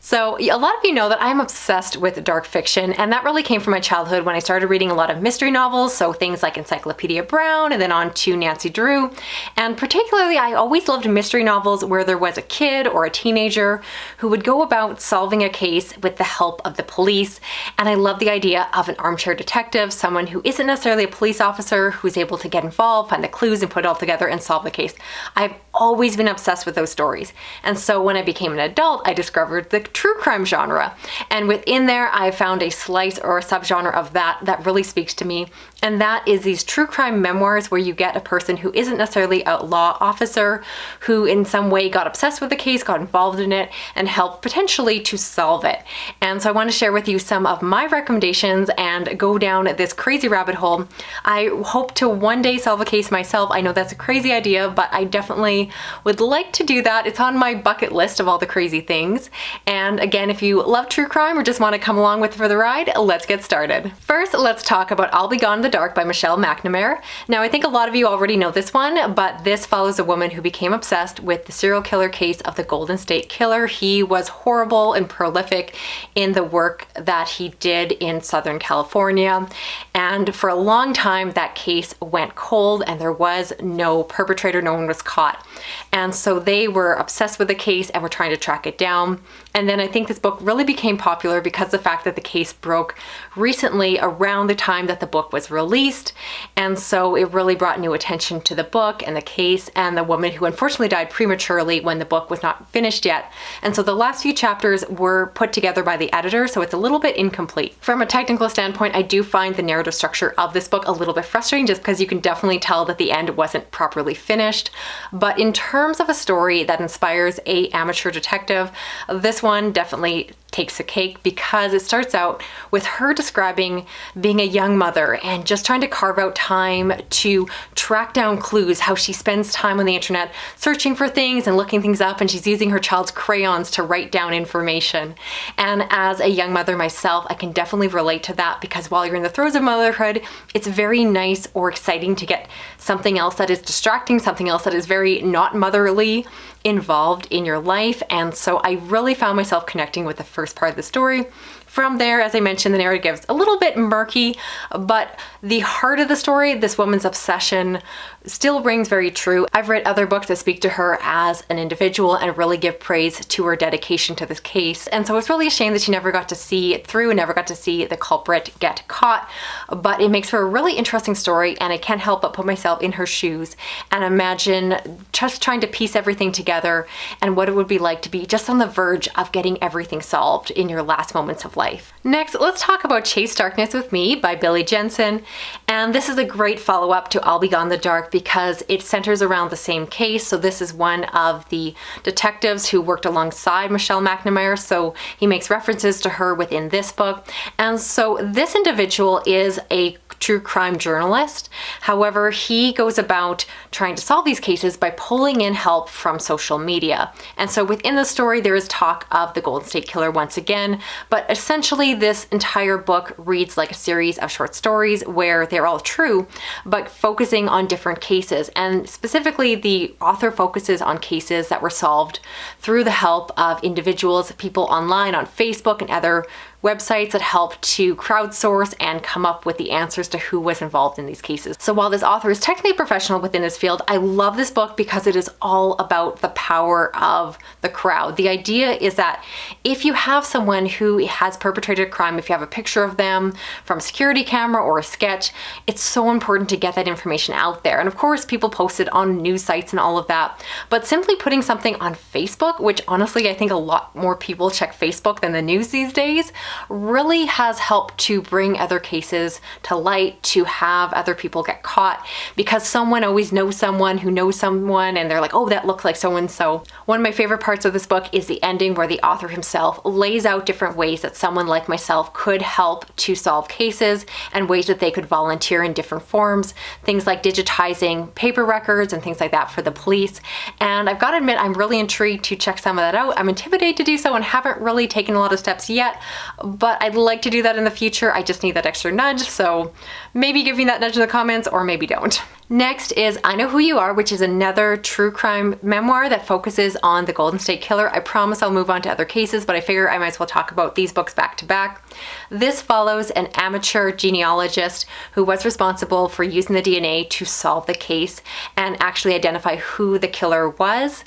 So a lot of you know that I'm obsessed with dark fiction, and that really came from my childhood when I started reading a lot of mystery novels, so things like Encyclopedia Brown and then on to Nancy Drew. And particularly I always loved mystery novels where there was a kid or a teenager who would go about solving a case with the help of the police. And I love the idea of an armchair detective, someone who isn't necessarily a police officer, who's able to get involved, find the clues and put it all together and solve the case. I've always been obsessed with those stories. And so when I became an adult, I discovered the true crime genre. And within there, I found a slice or a subgenre of that really speaks to me. And that is these true crime memoirs where you get a person who isn't necessarily a law officer, who in some way got obsessed with the case, got involved in it, and helped potentially to solve it. And so I want to share with you some of my recommendations and go down this crazy rabbit hole. I hope to one day solve a case myself. I know that's a crazy idea, but I definitely would like to do that. It's on my bucket list of all the crazy things. And again, if you love true crime or just want to come along with for the ride, let's get started. First, let's talk about I'll Be Gone in the Dark by Michelle McNamara. Now, I think a lot of you already know this one, but this follows a woman who became obsessed with the serial killer case of the Golden State Killer. He was horrible and prolific in the work that he did in Southern California. And for a long time, that case went cold and there was no perpetrator, no one was caught. And so they were obsessed with the case and were trying to track it down. And then I think this book really became popular because of the fact that the case broke recently around the time that the book was released. And so it really brought new attention to the book and the case and the woman who unfortunately died prematurely when the book was not finished yet. And so the last few chapters were put together by the editor, so it's a little bit incomplete. From a technical standpoint, I do find the narrative structure of this book a little bit frustrating just because you can definitely tell that the end wasn't properly finished. But in terms of a story that inspires an amateur detective, this one definitely takes the cake because it starts out with her describing being a young mother and just trying to carve out time to track down clues, how she spends time on the internet searching for things and looking things up, and she's using her child's crayons to write down information. And as a young mother myself, I can definitely relate to that because while you're in the throes of motherhood, it's very nice or exciting to get something else that is distracting, something else that is very not motherly involved in your life. And so I really found myself connecting with the first part of the story. From there, as I mentioned, the narrative gets a little bit murky, but the heart of the story, this woman's obsession, still rings very true. I've read other books that speak to her as an individual and really give praise to her dedication to this case. And so it's really a shame that she never got to see it through and never got to see the culprit get caught. But it makes for a really interesting story, and I can't help but put myself in her shoes and imagine just trying to piece everything together and what it would be like to be just on the verge of getting everything solved in your last moments of life. Next, let's talk about Chase Darkness with Me by Billy Jensen. And this is a great follow-up to I'll Be Gone in the Dark because it centers around the same case. So this is one of the detectives who worked alongside Michelle McNamara. So he makes references to her within this book. And so this individual is a true crime journalist. However, he goes about trying to solve these cases by pulling in help from social media. And so within the story, there is talk of the Golden State Killer once again, but essentially this entire book reads like a series of short stories where they're all true, but focusing on different cases. And specifically, the author focuses on cases that were solved through the help of individuals, people online on Facebook and other websites that help to crowdsource and come up with the answers to who was involved in these cases. So while this author is technically a professional within his field, I love this book because it is all about the power of the crowd. The idea is that if you have someone who has perpetrated a crime, if you have a picture of them from a security camera or a sketch, it's so important to get that information out there. And of course, people post it on news sites and all of that, but simply putting something on Facebook, which honestly, I think a lot more people check Facebook than the news these days, really has helped to bring other cases to light, to have other people get caught, because someone always knows someone who knows someone and they're like, oh, that looks like so-and-so. One of my favorite parts of this book is the ending where the author himself lays out different ways that someone like myself could help to solve cases and ways that they could volunteer in different forms, things like digitizing paper records and things like that for the police. And I've got to admit, I'm really intrigued to check some of that out. I'm intimidated to do so and haven't really taken a lot of steps yet, but I'd like to do that in the future. I just need that extra nudge, so maybe give me that nudge in the comments or maybe don't. Next is I Know Who You Are, which is another true crime memoir that focuses on the Golden State Killer. I promise I'll move on to other cases, but I figure I might as well talk about these books back to back. This follows an amateur genealogist who was responsible for using the DNA to solve the case and actually identify who the killer was.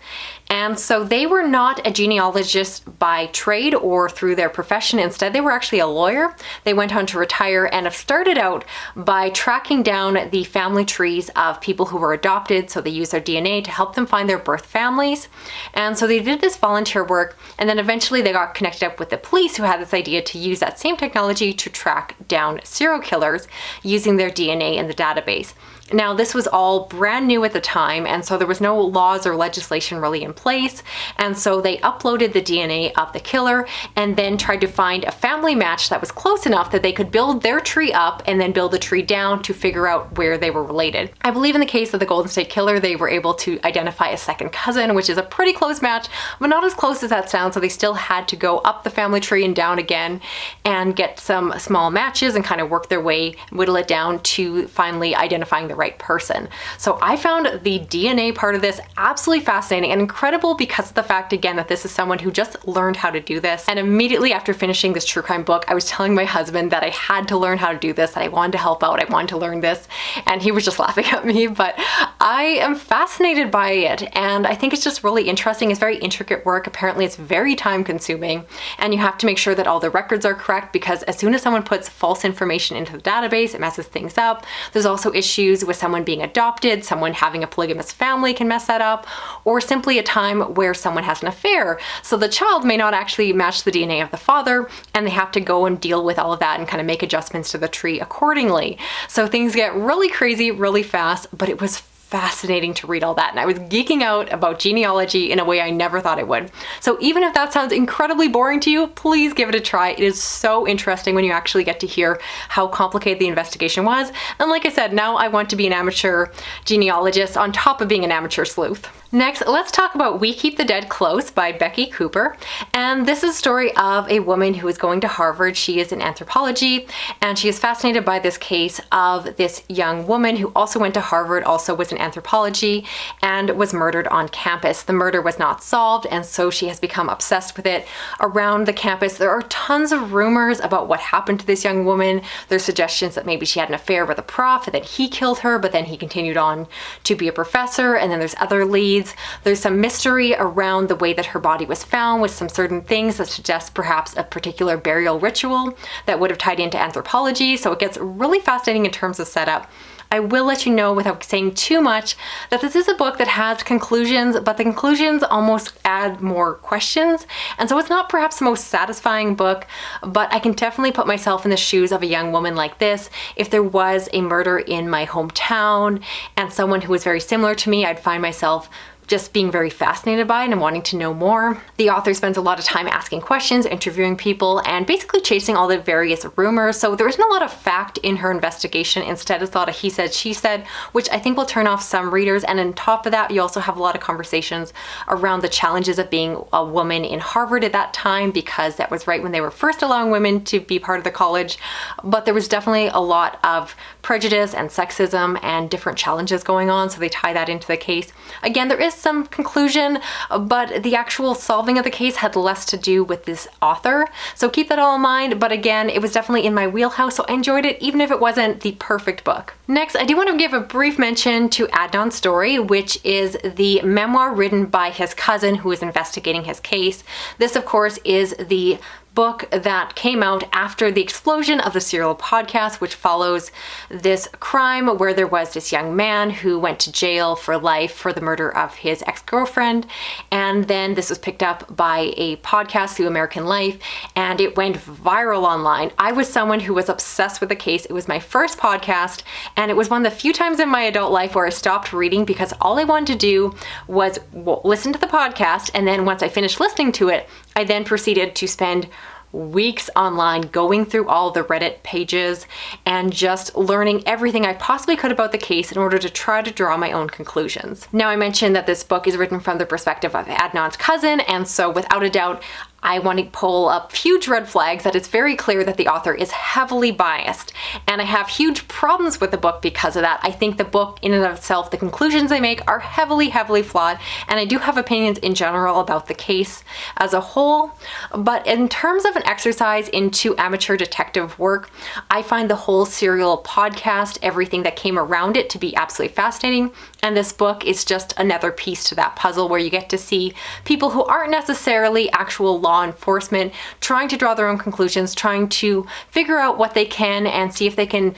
And so they were not a genealogist by trade or through their profession. Instead, they were actually a lawyer. They went on to retire and have started out by tracking down the family trees of people who were adopted. So they used their DNA to help them find their birth families. And so they did this volunteer work. And then eventually they got connected up with the police, who had this idea to use that same technology to track down serial killers using their DNA in the database. Now, this was all brand new at the time, and so there was no laws or legislation really in place. And so they uploaded the DNA of the killer and then tried to find a family match that was close enough that they could build their tree up and then build the tree down to figure out where they were related. I believe in the case of the Golden State Killer, they were able to identify a second cousin, which is a pretty close match, but not as close as that sounds. So they still had to go up the family tree and down again and get some small matches and kind of work their way, whittle it down to finally identifying the right person. So I found the DNA part of this absolutely fascinating and incredible because of the fact, again, that this is someone who just learned how to do this. And immediately after finishing this true crime book, I was telling my husband that I had to learn how to do this, that I wanted to help out, I wanted to learn this, and he was just laughing at me, but I am fascinated by it, and I think it's just really interesting. It's very intricate work. Apparently it's very time consuming, and you have to make sure that all the records are correct, because as soon as someone puts false information into the database, it messes things up. There's also issues with someone being adopted, someone having a polygamous family can mess that up, or simply a time where someone has an affair. So the child may not actually match the DNA of the father, and they have to go and deal with all of that and kind of make adjustments to the tree accordingly. So things get really crazy really fast, but it was fascinating to read all that, and I was geeking out about genealogy in a way I never thought I would. So even if that sounds incredibly boring to you, please give it a try. It is so interesting when you actually get to hear how complicated the investigation was. And like I said, now I want to be an amateur genealogist on top of being an amateur sleuth. Next, let's talk about We Keep the Dead Close by Becky Cooper. And this is a story of a woman who is going to Harvard. She is in anthropology, and she is fascinated by this case of this young woman who also went to Harvard, also was in anthropology, and was murdered on campus. The murder was not solved, and so she has become obsessed with it. Around the campus, there are tons of rumors about what happened to this young woman. There's suggestions that maybe she had an affair with a prof, and that he killed her, but then he continued on to be a professor, and then there's other leads. There's some mystery around the way that her body was found, with some certain things that suggest perhaps a particular burial ritual that would have tied into anthropology. So it gets really fascinating in terms of setup. I will let you know, without saying too much, that this is a book that has conclusions, but the conclusions almost add more questions. And so it's not perhaps the most satisfying book, but I can definitely put myself in the shoes of a young woman like this. If there was a murder in my hometown and someone who was very similar to me, I'd find myself just being very fascinated by it and wanting to know more. The author spends a lot of time asking questions, interviewing people, and basically chasing all the various rumors. So there isn't a lot of fact in her investigation. Instead, it's a lot of he said, she said, which I think will turn off some readers. And on top of that, you also have a lot of conversations around the challenges of being a woman in Harvard at that time, because that was right when they were first allowing women to be part of the college. But there was definitely a lot of prejudice and sexism and different challenges going on. So they tie that into the case. Again, there is some conclusion, but the actual solving of the case had less to do with this author. So keep that all in mind. But again, it was definitely in my wheelhouse, so I enjoyed it, even if it wasn't the perfect book. Next, I do want to give a brief mention to Adnan's story, which is the memoir written by his cousin who is investigating his case. This, of course, is the book that came out after the explosion of the Serial podcast, which follows this crime where there was this young man who went to jail for life for the murder of his ex-girlfriend. And then this was picked up by a podcast through American Life, and it went viral online. I was someone who was obsessed with the case. It was my first podcast, and it was one of the few times in my adult life where I stopped reading because all I wanted to do was listen to the podcast. And then once I finished listening to it, I then proceeded to spend weeks online going through all the Reddit pages and just learning everything I possibly could about the case in order to try to draw my own conclusions. Now, I mentioned that this book is written from the perspective of Adnan's cousin, and so without a doubt, I want to pull up huge red flags that it's very clear that the author is heavily biased. And I have huge problems with the book because of that. I think the book in and of itself, the conclusions they make are heavily, heavily flawed. And I do have opinions in general about the case as a whole. But in terms of an exercise into amateur detective work, I find the whole serial podcast, everything that came around it, to be absolutely fascinating. And this book is just another piece to that puzzle where you get to see people who aren't necessarily actual law enforcement trying to draw their own conclusions, trying to figure out what they can and see if they can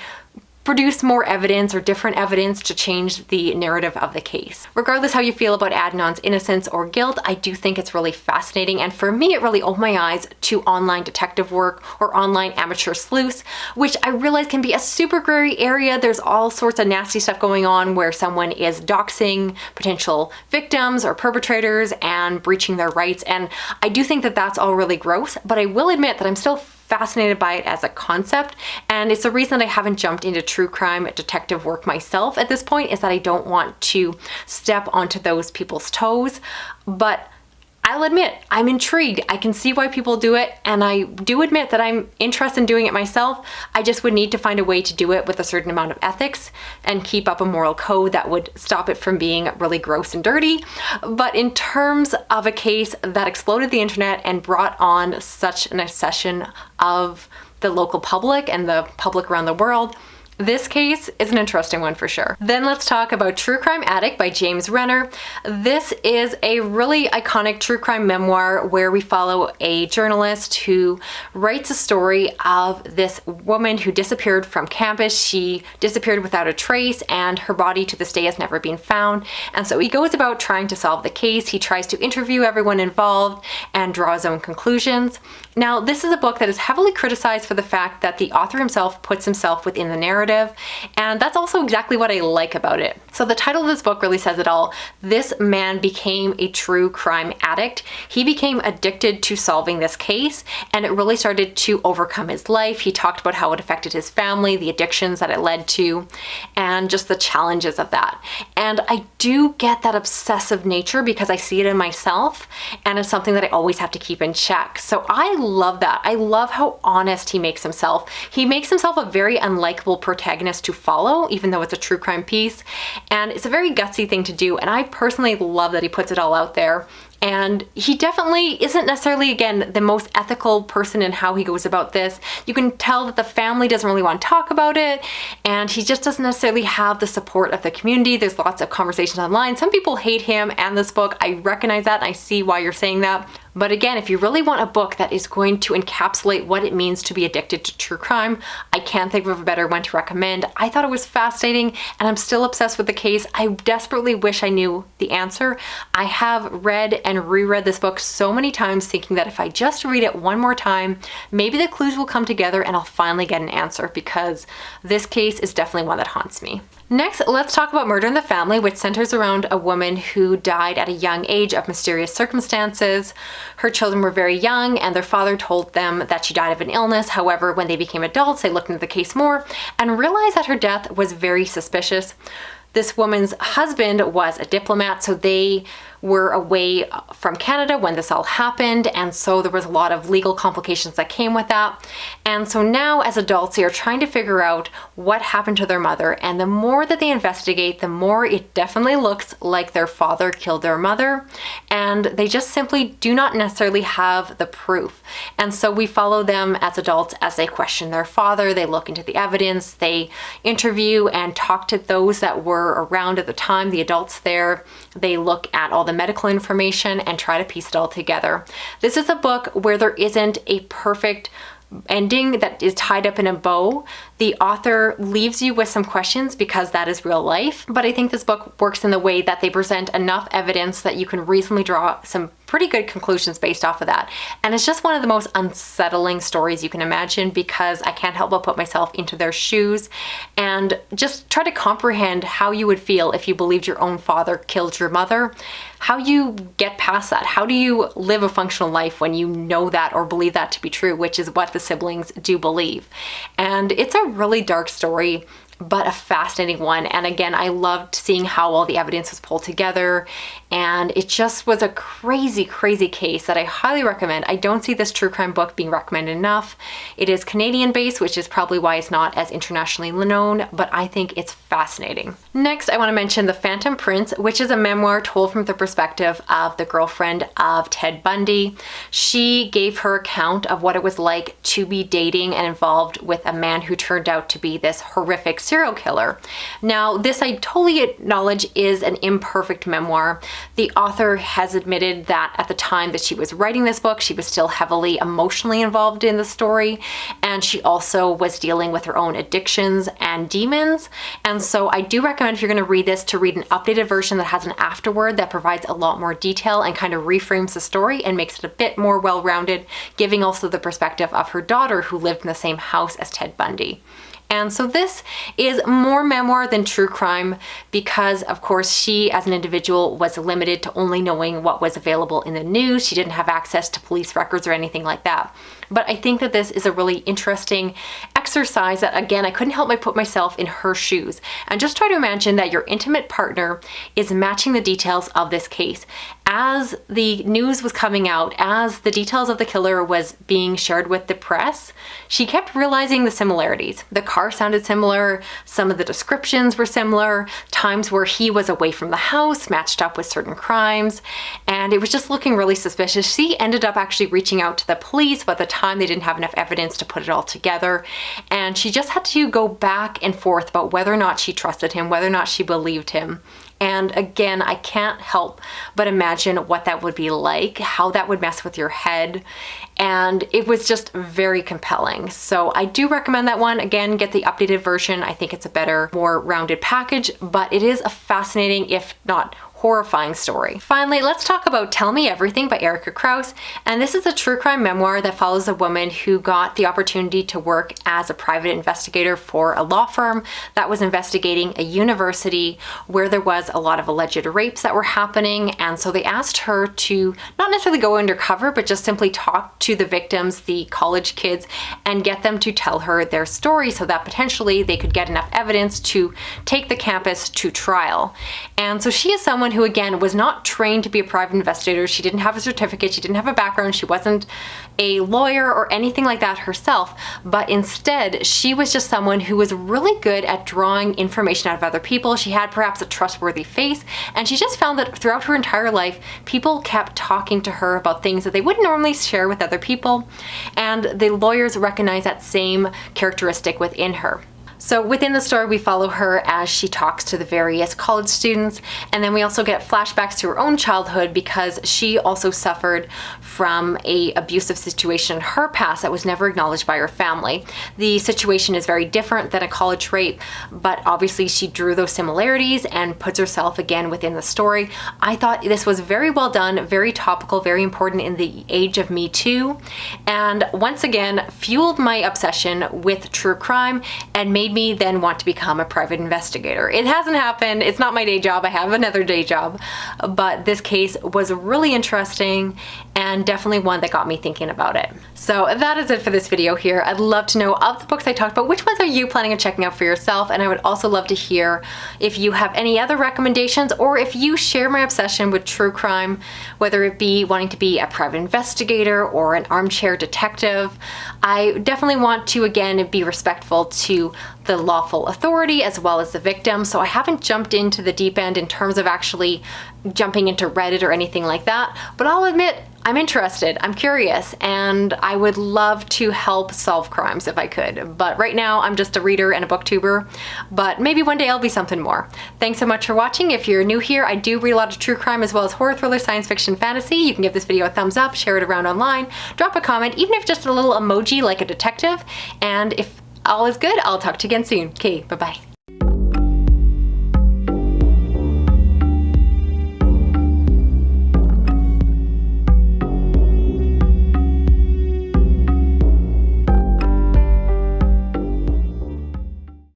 produce more evidence or different evidence to change the narrative of the case. Regardless how you feel about Adnan's innocence or guilt, I do think it's really fascinating, and for me it really opened my eyes to online detective work or online amateur sleuths, which I realize can be a super gray area. There's all sorts of nasty stuff going on where someone is doxing potential victims or perpetrators and breaching their rights, and I do think that that's all really gross, but I will admit that I'm still fascinated by it as a concept, and it's the reason that I haven't jumped into true crime detective work myself at this point, is that I don't want to step onto those people's toes. But I'll admit, I'm intrigued. I can see why people do it, and I do admit that I'm interested in doing it myself. I just would need to find a way to do it with a certain amount of ethics and keep up a moral code that would stop it from being really gross and dirty. But in terms of a case that exploded the internet and brought on such an obsession of the local public and the public around the world, this case is an interesting one for sure. Then let's talk about True Crime Addict by James Renner. This is a really iconic true crime memoir where we follow a journalist who writes a story of this woman who disappeared from campus. She disappeared without a trace, and her body to this day has never been found. And so he goes about trying to solve the case. He tries to interview everyone involved and draw his own conclusions. Now, this is a book that is heavily criticized for the fact that the author himself puts himself within the narrative, and that's also exactly what I like about it. So the title of this book really says it all. This man became a true crime addict. He became addicted to solving this case, and it really started to overcome his life. He talked about how it affected his family, the addictions that it led to, and just the challenges of that. And I do get that obsessive nature because I see it in myself, and it's something that I always have to keep in check. So I love that. I love how honest he makes himself. He makes himself a very unlikable protagonist to follow, even though it's a true crime piece. And it's a very gutsy thing to do. And I personally love that he puts it all out there. And he definitely isn't necessarily, again, the most ethical person in how he goes about this. You can tell that the family doesn't really want to talk about it, and he just doesn't necessarily have the support of the community. There's lots of conversations online. Some people hate him and this book. I recognize that, and I see why you're saying that. But again, if you really want a book that is going to encapsulate what it means to be addicted to true crime, I can't think of a better one to recommend. I thought it was fascinating, and I'm still obsessed with the case. I desperately wish I knew the answer. I have read and reread this book so many times thinking that if I just read it one more time, maybe the clues will come together and I'll finally get an answer, because this case is definitely one that haunts me. Next, let's talk about Murder in the Family, which centers around a woman who died at a young age of mysterious circumstances. Her children were very young, and their father told them that she died of an illness. However, when they became adults, they looked into the case more and realized that her death was very suspicious. This woman's husband was a diplomat, so they were away from Canada when this all happened, and so there was a lot of legal complications that came with that. And so now as adults, they are trying to figure out what happened to their mother, and the more that they investigate, the more it definitely looks like their father killed their mother, and they just simply do not necessarily have the proof. And so we follow them as adults as they question their father, they look into the evidence, they interview and talk to those that were around at the time, the adults there. They look at all the medical information and try to piece it all together. This is a book where there isn't a perfect ending that is tied up in a bow. The author leaves you with some questions because that is real life, but I think this book works in the way that they present enough evidence that you can reasonably draw some pretty good conclusions based off of that. And it's just one of the most unsettling stories you can imagine, because I can't help but put myself into their shoes and just try to comprehend how you would feel if you believed your own father killed your mother. How you get past that? How do you live a functional life when you know that or believe that to be true, which is what the siblings do believe. And it's a really dark story, but a fascinating one. And again, I loved seeing how all the evidence was pulled together and it just was a crazy, crazy case that I highly recommend. I don't see this true crime book being recommended enough. It is Canadian based, which is probably why it's not as internationally known, but I think it's fascinating. Next, I want to mention The Phantom Prince, which is a memoir told from the perspective of the girlfriend of Ted Bundy. She gave her account of what it was like to be dating and involved with a man who turned out to be this horrific serial killer. Now, this I totally acknowledge is an imperfect memoir. The author has admitted that at the time that she was writing this book, she was still heavily emotionally involved in the story, and she also was dealing with her own addictions and demons. And so I do recommend, if you're going to read this, to read an updated version that has an afterword that provides a lot more detail and kind of reframes the story and makes it a bit more well-rounded, giving also the perspective of her daughter who lived in the same house as Ted Bundy. And so this is more memoir than true crime because, of course, she as an individual was limited to only knowing what was available in the news. She didn't have access to police records or anything like that. But I think that this is a really interesting exercise that, again, I couldn't help but put myself in her shoes and just try to imagine that your intimate partner is matching the details of this case. As the news was coming out, as the details of the killer was being shared with the press, she kept realizing the similarities. The car sounded similar, some of the descriptions were similar, times where he was away from the house matched up with certain crimes, and it was just looking really suspicious. She ended up actually reaching out to the police, but at the time they didn't have enough evidence to put it all together, and she just had to go back and forth about whether or not she trusted him, whether or not she believed him. And again, I can't help but imagine what that would be like, how that would mess with your head. And it was just very compelling. So I do recommend that one. Again, get the updated version. I think it's a better, more rounded package, but it is a fascinating, if not horrifying story. Finally, let's talk about Tell Me Everything by Erika Krouse. And this is a true crime memoir that follows a woman who got the opportunity to work as a private investigator for a law firm that was investigating a university where there was a lot of alleged rapes that were happening. And so they asked her to not necessarily go undercover, but just simply talk to the victims, the college kids, and get them to tell her their story so that potentially they could get enough evidence to take the campus to trial. And so she is someone who, again, was not trained to be a private investigator. She didn't have a certificate, she didn't have a background, she wasn't a lawyer or anything like that herself, but instead she was just someone who was really good at drawing information out of other people. She had perhaps a trustworthy face, and she just found that throughout her entire life, people kept talking to her about things that they wouldn't normally share with other people, and the lawyers recognized that same characteristic within her. So within the story, we follow her as she talks to the various college students, and then we also get flashbacks to her own childhood because she also suffered from an abusive situation in her past that was never acknowledged by her family. The situation is very different than a college rape, but obviously she drew those similarities and puts herself again within the story. I thought this was very well done, very topical, very important in the age of Me Too, and once again fueled my obsession with true crime and made me then want to become a private investigator. It hasn't happened. It's not my day job. I have another day job, but this case was really interesting and definitely one that got me thinking about it. So that is it for this video here. I'd love to know, of the books I talked about, which ones are you planning on checking out for yourself? And I would also love to hear if you have any other recommendations, or if you share my obsession with true crime, whether it be wanting to be a private investigator or an armchair detective. I definitely want to, again, be respectful to the lawful authority as well as the victim. So I haven't jumped into the deep end in terms of actually jumping into Reddit or anything like that, but I'll admit I'm interested, I'm curious, and I would love to help solve crimes if I could. But right now I'm just a reader and a booktuber, but maybe one day I'll be something more. Thanks so much for watching. If you're new here, I do read a lot of true crime as well as horror, thriller, science fiction, fantasy. You can give this video a thumbs up, share it around online, drop a comment, even if just a little emoji like a detective, and if all is good, I'll talk to you again soon. Okay, bye-bye.